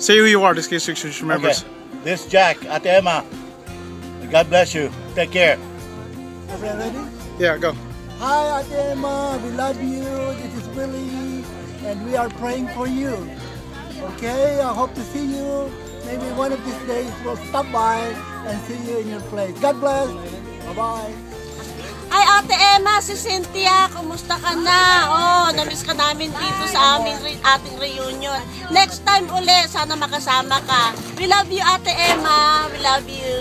Say who you are, just in case she remembers. Okay. This is Jack, Ate Emma. God bless you. Take care. Okay, ready? Yeah, go. Hi, Ate Emma. We love you. This is Willie, and we are praying for you. Okay, I hope to see you. Maybe one of these days we'll stop by and see you in your place. God bless. Bye-bye. Ay, Ate Emma, si Cynthia, kumusta ka na? Oh, namiss ka namin dito sa ating reunion. Next time uli, sana makasama ka. We love you, Ate Emma. We love you.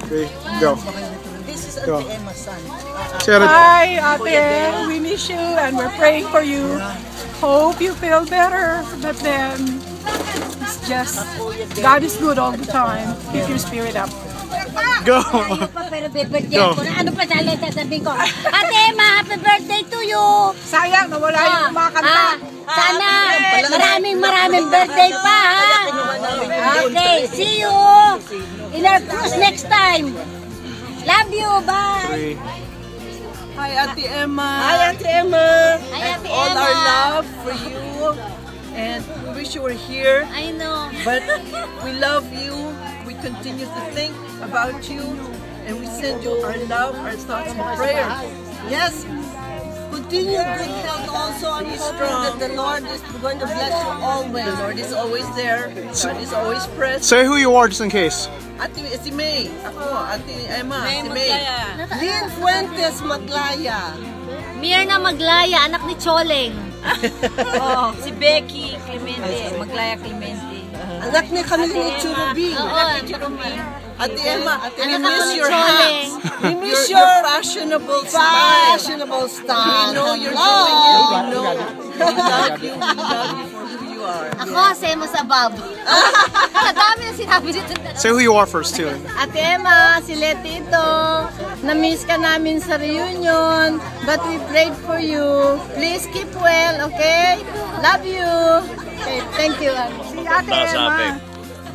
Okay, go. This is Ate Emma's son. Hi, Ate. We miss you and we're praying for you. Hope you feel better. But then, it's just, God is good all the time. Keep your spirit up. Go! Pero birthday ko na. Ano pa sana sasabihin ko? Ate Emma, happy birthday to you! Sayang, nawala yung kumakanta. Sana maraming birthday pa, ha? Okay, see you in our cruise next time. Love you, bye! Hi, Ate Emma. Hi, Ate Emma. Hi, Ate All Emma. our love for you. And we wish you were here. I know. But we love you. We continue to think about you. And we send you our love, our thoughts, and prayers. Yes. Continue good health also. I'm hoping that the Lord is going to bless you always. The Lord is always there. God is always present. Say who you are, just in case. Ate, si May. Ako, Ate Emma. Si May. Lynn Fuentes Maglaya. Mirna Maglaya, anak ni Choleng. Oh, Si Becky Clemente, Maglaya Clemente. anak ni kami ni Churubi. Oo, Churubi. Ate Emma, we Anak miss ako ni your Choleng. hats. We miss Your fashionable style. fashionable We style. know you're doing it. We know. We love you. We love you for who you are. Ako, Semo Sabab. Ang dami na sinabi dito. Say who you are first, too. Ate Emma, si Leti ito. Na-miss ka namin sa reunion, but we prayed for you. Please keep well, okay? Love you. Okay, thank you. Si Ate Emma,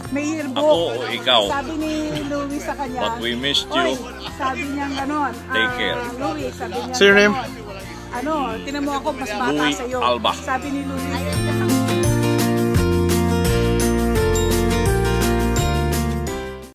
may yearbook. Ako o ikaw. Sabi ni Louie sa kanya. But we missed you. Oy, sabi niya ganon. Take care. Louie, sabi niya Say your name. ganon. Ano, tinan mo ako, mas bata Louie sa'yo. Alba. Sabi ni Louie.